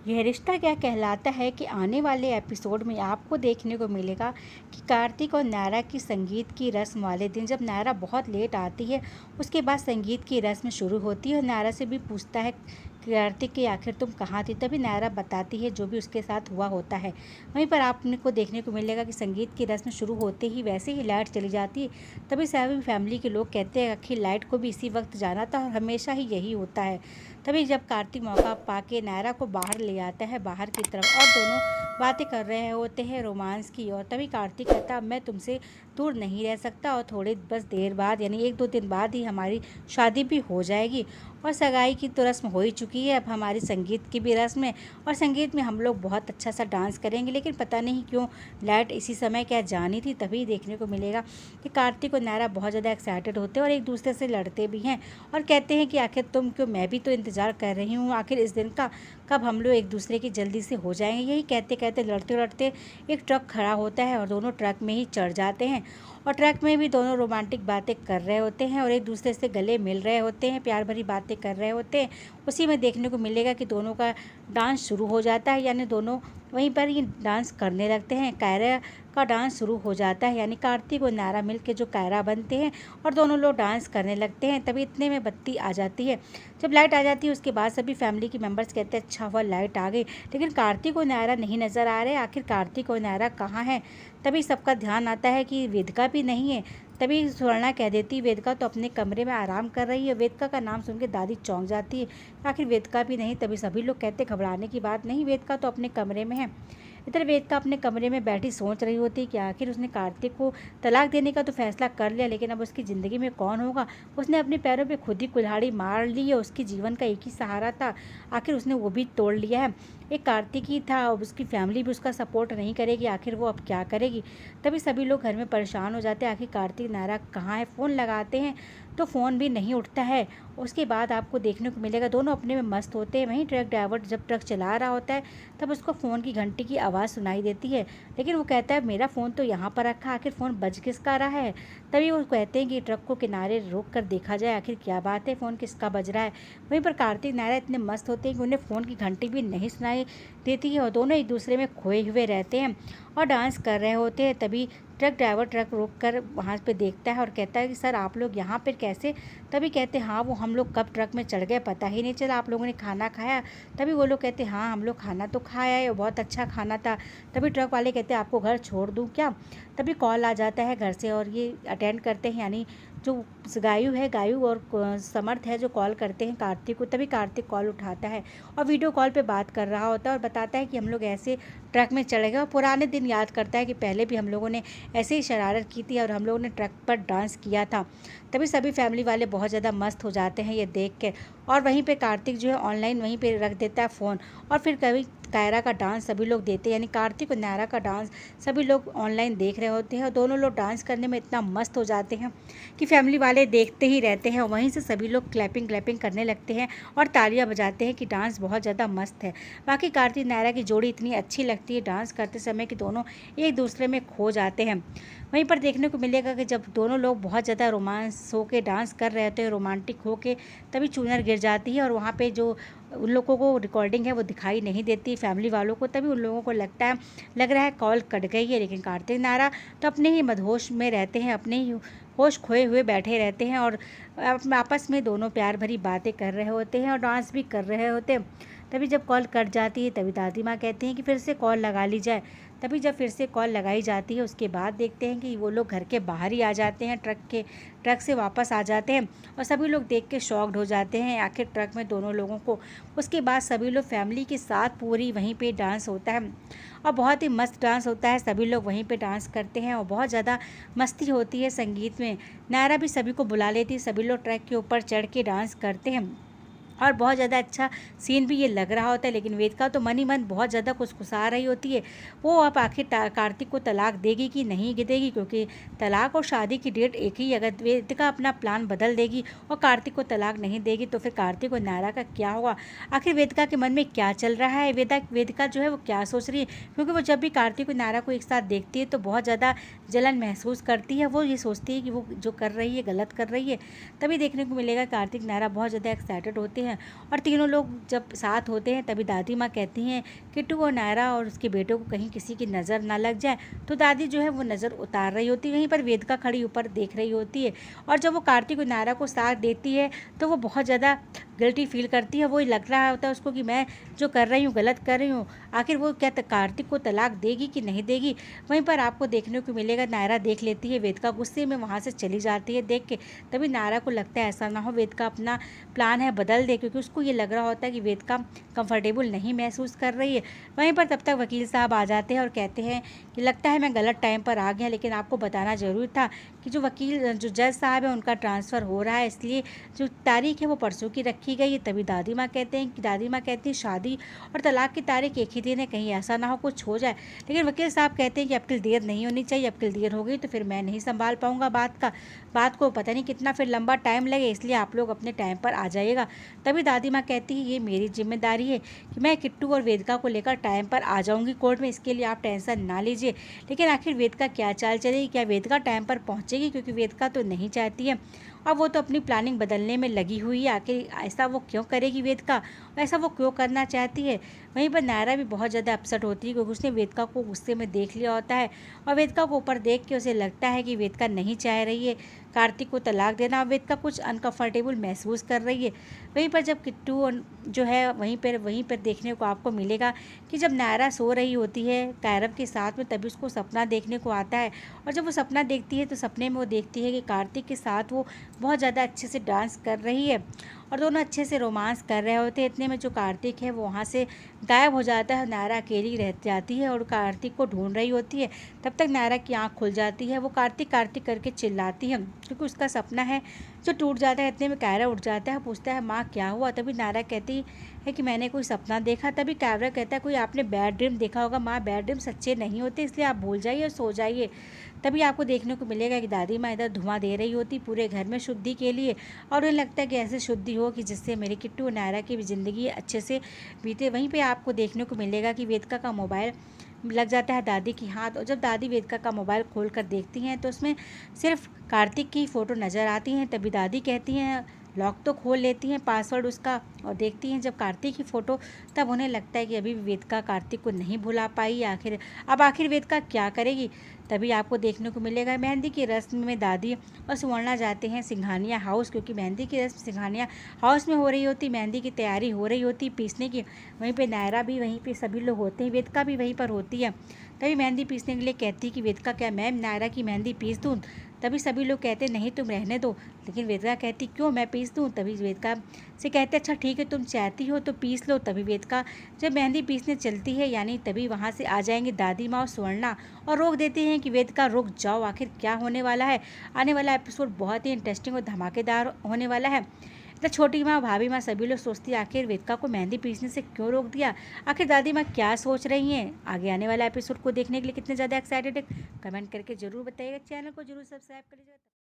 यह रिश्ता क्या कहलाता है कि आने वाले एपिसोड में आपको देखने को मिलेगा कि कार्तिक और नायरा की संगीत की रस्म वाले दिन जब नायरा बहुत लेट आती है, उसके बाद संगीत की रस्म शुरू होती है और नायरा से भी पूछता है कार्तिक कि आखिर तुम कहाँ थी। तभी नायरा बताती है जो भी उसके साथ हुआ होता है। वहीं पर आपको देखने को मिलेगा कि संगीत की रस्म शुरू होते ही वैसे ही लाइट चली जाती है। तभी सभी फैमिली के लोग कहते हैं आखिर लाइट को भी इसी वक्त जाना था और हमेशा ही यही होता है। तभी जब कार्तिक मौका पाके नायरा को बाहर ले आता है बाहर की तरफ और दोनों बातें कर रहे होते हैं रोमांस की। और तभी कार्तिक कहता मैं तुमसे दूर नहीं रह सकता और थोड़ी बस देर बाद यानी 1-2 दिन बाद ही हमारी शादी भी हो जाएगी और सगाई की तो रस्म हो ही चुकी है, अब हमारी संगीत की भी रस्म है और संगीत में हम लोग बहुत अच्छा सा डांस करेंगे। लेकिन पता नहीं क्यों लाइट इसी समय क्या जानी थी। तभी देखने को मिलेगा कि कार्तिक और नायरा बहुत ज़्यादा एक्साइटेड होते हैं और एक दूसरे से लड़ते भी हैं और कहते हैं कि आखिर तुम क्यों, मैं भी तो इंतज़ार कर रही हूँ आखिर इस दिन का, कब हम लोग एक दूसरे की जल्दी से हो जाएंगे। यही कहते कहते लड़ते लड़ते एक ट्रक खड़ा होता है और दोनों ट्रक में ही चढ़ जाते हैं और ट्रक में भी दोनों रोमांटिक बातें कर रहे होते हैं और एक दूसरे से गले मिल रहे होते हैं, प्यार भरी बातें कर रहे होते हैं। उसी में देखने को मिलेगा कि दोनों का डांस शुरू हो जाता है, यानी दोनों वहीं पर ही डांस करने लगते हैं। कायरा का डांस शुरू हो जाता है, यानी कार्तिक और नायरा मिल के जो कायरा बनते हैं और दोनों लोग डांस करने लगते हैं। तभी इतने में बत्ती आ जाती है। जब लाइट आ जाती है उसके बाद सभी फैमिली के मेंबर्स कहते हैं अच्छा हुआ लाइट आ गई, लेकिन कार्तिक और नायरा नहीं नज़र आ रहे। आखिर कार्तिक और नायरा कहाँ हैं। तभी सबका ध्यान आता है कि वेदिका भी नहीं है। तभी स्वर्णा कह देती वेदिका तो अपने कमरे में आराम कर रही है। वेदिका का नाम सुन के दादी चौंक जाती है, आखिर वेदिका भी नहीं। तभी सभी लोग कहते घबराने की बात नहीं, वेदिका तो अपने कमरे में है। इधर वेदिका अपने कमरे में बैठी सोच रही होती है कि आखिर उसने कार्तिक को तलाक देने का तो फैसला कर लिया, लेकिन अब उसकी ज़िंदगी में कौन होगा। उसने अपने पैरों पे खुद ही कुल्हाड़ी मार ली है, उसके जीवन का एक ही सहारा था, आखिर उसने वो भी तोड़ लिया है। एक कार्तिक ही था, अब उसकी फैमिली भी उसका सपोर्ट नहीं करेगी, आखिर वो अब क्या करेगी। तभी सभी लोग घर में परेशान हो जाते हैं, आखिर कार्तिक नायरा कहाँ है। फ़ोन लगाते हैं तो फ़ोन भी नहीं उठता है। उसके बाद आपको देखने को मिलेगा दोनों अपने में मस्त होते हैं। वहीं ट्रक ड्राइवर जब ट्रक चला रहा होता है तब उसको फ़ोन की घंटी की आवाज़ सुनाई देती है, लेकिन वो कहता है मेरा फ़ोन तो यहाँ पर रखा, आखिर फ़ोन बज किसका रहा है। तभी वो कहते हैं कि ट्रक को किनारे रोक कर देखा जाए आखिर क्या बात है, फ़ोन किसका बज रहा है। वहीं पर कार्तिक नायरा इतने मस्त होते हैं कि उन्हें फ़ोन की घंटी भी नहीं सुनाई देती है और दोनों एक दूसरे में खोए हुए रहते हैं और डांस कर रहे होते हैं। तभी ट्रक ड्राइवर ट्रक रोक कर वहाँ पे देखता है और कहता है कि सर आप लोग यहाँ पर कैसे। तभी कहते हैं हाँ वो हम लोग कब ट्रक में चढ़ गए पता ही नहीं चला, आप लोगों ने खाना खाया। तभी वो लोग कहते हाँ हम लोग खाना तो खाया है, बहुत अच्छा खाना था। तभी ट्रक वाले कहते हैं आपको घर छोड़ दूँ क्या। तभी कॉल आ जाता है घर से और ये अटेंड करते हैं, यानी जो गायू है, गायू और समर्थ है जो कॉल करते हैं कार्तिक को। तभी कार्तिक कॉल उठाता है और वीडियो कॉल पे बात कर रहा होता है और बताता है कि हम लोग ऐसे ट्रक में चढ़े गए और पुराने दिन याद करता है कि पहले भी हम लोगों ने ऐसे ही शरारत की थी और हम लोगों ने ट्रक पर डांस किया था। तभी सभी फैमिली वाले बहुत ज़्यादा मस्त हो जाते हैं ये देख के और वहीं पे कार्तिक जो है ऑनलाइन वहीं पे रख देता है फ़ोन और फिर कभी कायरा का डांस सभी लोग देते हैं, यानी कार्तिक और नायरा का डांस सभी लोग ऑनलाइन देख रहे होते हैं और दोनों लोग डांस करने में इतना मस्त हो जाते हैं कि फैमिली वाले देखते ही रहते हैं और वहीं से सभी लोग क्लैपिंग क्लैपिंग करने लगते हैं और तालियां बजाते हैं कि डांस बहुत ज़्यादा मस्त है। बाकी कार्तिक नायरा की जोड़ी इतनी अच्छी लगती है डांस करते समय कि दोनों एक दूसरे में खो जाते हैं। वहीं पर देखने को मिलेगा कि जब दोनों लोग बहुत ज़्यादा रोमांस हो के डांस कर रहे होते हैं, रोमांटिक हो के, तभी चूनर गिर जाती है और वहाँ पे जो उन लोगों को रिकॉर्डिंग है वो दिखाई नहीं देती फैमिली वालों को। तभी उन लोगों को लग रहा है कॉल कट गई है, लेकिन कार्तिक नायरा तो अपने ही मदहोश में रहते हैं, अपने ही होश खोए हुए बैठे रहते हैं और आपस में दोनों प्यार भरी बातें कर रहे होते हैं और डांस भी कर रहे होते हैं। तभी जब कॉल कट जाती है तभी दादी माँ कहती हैं कि फिर से कॉल लगा ली जाए। तभी जब फिर से कॉल लगाई जाती है उसके बाद देखते हैं कि वो लोग घर के बाहर ही आ जाते हैं, ट्रक से वापस आ जाते हैं और सभी लोग देख के शॉक्ड हो जाते हैं आखिर ट्रक में दोनों लोगों को। उसके बाद सभी लोग फैमिली के साथ पूरी वहीं पे डांस होता है और बहुत ही मस्त डांस होता है, सभी लोग वहीं पे डांस करते हैं और बहुत ज़्यादा मस्ती होती है संगीत में। नायरा भी सभी को बुला लेती है, सभी लोग ट्रक के ऊपर चढ़ के डांस करते हैं और बहुत ज़्यादा अच्छा सीन भी ये लग रहा होता है। लेकिन वेदिका तो मन ही मन बहुत ज़्यादा कुसकुसा रही होती है, वो अब आखिर कार्तिक को तलाक देगी कि नहीं देगी, क्योंकि तलाक और शादी की डेट एक ही। अगर वेदिका अपना प्लान बदल देगी और कार्तिक को तलाक नहीं देगी तो फिर कार्तिक और नायरा का क्या होगा। आखिर वेदिका के मन में क्या चल रहा है, वेदिका जो है वो क्या सोच रही है, क्योंकि वो जब भी कार्तिक और नायरा को एक साथ देखती है तो बहुत ज़्यादा जलन महसूस करती है। वो ये सोचती है कि वो जो कर रही है गलत कर रही है। तभी देखने को मिलेगा कार्तिक नायरा बहुत ज़्यादा एक्साइटेड होते हैं हैं। और तीनों लोग जब साथ होते हैं तभी दादी माँ कहती हैं किट्टू और नायरा और उसके बेटों को कहीं किसी की नज़र ना लग जाए। तो दादी जो है वो नज़र उतार रही होती है, वहीं पर वेदिका खड़ी ऊपर देख रही होती है। और जब वो कार्तिक और नायरा को साथ देती है तो वो बहुत ज़्यादा गिल्टी फील करती है। वो लग रहा होता है उसको कि मैं जो कर रही हूँ गलत कर रही हूँ। आखिर वो क्या कार्तिक को तलाक देगी कि नहीं देगी। वहीं पर आपको देखने को मिलेगा नायरा देख लेती है, वेदिका गुस्से में वहाँ से चली जाती है देख के। तभी नायरा को लगता है ऐसा ना हो वेदिका अपना प्लान है बदल दे, क्योंकि उसको ये लग रहा होता है कि वेदिका कंफर्टेबल नहीं महसूस कर रही है। वहीं पर तब तक वकील साहब आ जाते हैं और कहते हैं कि लगता है मैं गलत टाइम पर आ गया, लेकिन आपको बताना ज़रूरी था कि जो जज साहब है उनका ट्रांसफ़र हो रहा है, इसलिए जो तारीख है वो परसों की रखी गई है। तभी दादी माँ कहती हैं शादी और तलाक की तारीख एक ही दिन है, कहीं ऐसा ना हो कुछ हो जाए। लेकिन वकील साहब कहते हैं कि अब की देर नहीं होनी चाहिए, अब की देर हो गई तो फिर मैं नहीं संभाल पाऊंगा बात को पता नहीं कितना फिर लंबा टाइम लगे, इसलिए आप लोग अपने टाइम पर आ जाइएगा। तभी दादी माँ कहती है ये मेरी जिम्मेदारी है कि मैं किट्टू और वेदिका को लेकर टाइम पर आ जाऊंगी कोर्ट में, इसके लिए आप टेंशन ना लीजिए। लेकिन आखिर वेदिका क्या चाल चलेगी, क्या वेदिका टाइम पर पहुँचेगी, क्योंकि वेदिका तो नहीं चाहती है और वो तो अपनी प्लानिंग बदलने में लगी हुई है। आखिर ऐसा वो क्यों करेगी वेदिका, ऐसा वो क्यों करना चाहती है। वहीं पर नायरा भी बहुत ज़्यादा अपसेट होती है क्योंकि उसने वेदिका को गुस्से में देख लिया होता है और वेदिका को ऊपर देख के उसे लगता है कि वेदिका नहीं चाह रही है कार्तिक को तलाक देना और वेदिका कुछ अनकंफर्टेबल महसूस कर रही है। वहीं पर जब किट्टू जो है वहीं पर देखने को आपको मिलेगा कि जब नायरा सो रही होती है कैरव के साथ में, तभी उसको सपना देखने को आता है। और जब वो सपना देखती है तो सपने में वो देखती है कि कार्तिक के साथ वो बहुत ज़्यादा अच्छे से डांस कर रही है और दोनों अच्छे से रोमांस कर रहे होते हैं। इतने में जो कार्तिक है वो वहाँ से गायब हो जाता है। नायरा अकेली रह जाती है और कार्तिक को ढूंढ रही होती है। तब तक नायरा की आंख खुल जाती है, वो कार्तिक कार्तिक करके चिल्लाती है क्योंकि उसका सपना है जो टूट जाता है। इतने में कायरा उठ जाता है, पूछता है माँ क्या हुआ। तभी नायरा कहती है कि मैंने कोई सपना देखा। तभी कायरा कहता है कोई आपने बैड ड्रीम देखा होगा। माँ बैड ड्रीम सच्चे नहीं होते, इसलिए आप भूल जाइए और सो जाइए। तभी आपको देखने को मिलेगा कि दादी माँ इधर धुआं दे रही होती पूरे घर में शुद्धि के लिए और उन्हें लगता है कि ऐसे शुद्धि हो कि जिससे मेरे किट्टू और नायरा की भी ज़िंदगी अच्छे से बीते। वहीं पे आपको देखने को मिलेगा कि वेदिका का मोबाइल लग जाता है दादी की हाथ और जब दादी वेदिका का मोबाइल खोल कर देखती हैं तो उसमें सिर्फ कार्तिक की फ़ोटो नज़र आती हैं। तभी दादी कहती हैं लॉक तो खोल लेती हैं पासवर्ड उसका और देखती हैं जब कार्तिक की फ़ोटो, तब उन्हें लगता है कि अभी भी वेदिका कार्तिक को नहीं भुला पाई। आखिर वेदिका क्या करेगी। तभी आपको देखने को मिलेगा मेहंदी की रस्म में दादी और सुवर्णा जाते हैं सिंघानिया हाउस, क्योंकि मेहंदी की रस्म सिंघानिया हाउस में हो रही होती, मेहंदी की तैयारी हो रही होती पीसने की। वहीं पे नायरा भी वहीं पे सभी लोग होते हैं, वेदिका भी वहीं पर होती है। तभी मेहंदी पीसने के लिए कहती कि वेदिका क्या मैं नायरा की मेहंदी पीस दूँ। तभी सभी लोग कहते नहीं तुम रहने दो, लेकिन वेदिका कहती क्यों मैं पीस दूँ। तभी वेदिका से कहते अच्छा ठीक है तुम चाहती हो तो पीस लो। तभी वेदिका जब मेहंदी पीसने चलती है यानी तभी वहाँ से आ जाएंगे दादी माँ और स्वर्णा और रोक देती हैं कि वेदिका रुक जाओ, आखिर क्या होने वाला है। आने वाला एपिसोड बहुत ही इंटरेस्टिंग और धमाकेदार होने वाला है। तो छोटी माँ भाभी माँ सभी लोग सोचती है आखिर वेदिका को मेहंदी पीसने से क्यों रोक दिया, आखिर दादी माँ क्या सोच रही हैं। आगे आने वाला एपिसोड को देखने के लिए कितने ज़्यादा एक्साइटेड है कमेंट करके जरूर बताइएगा, चैनल को जरूर सब्सक्राइब करिएगा।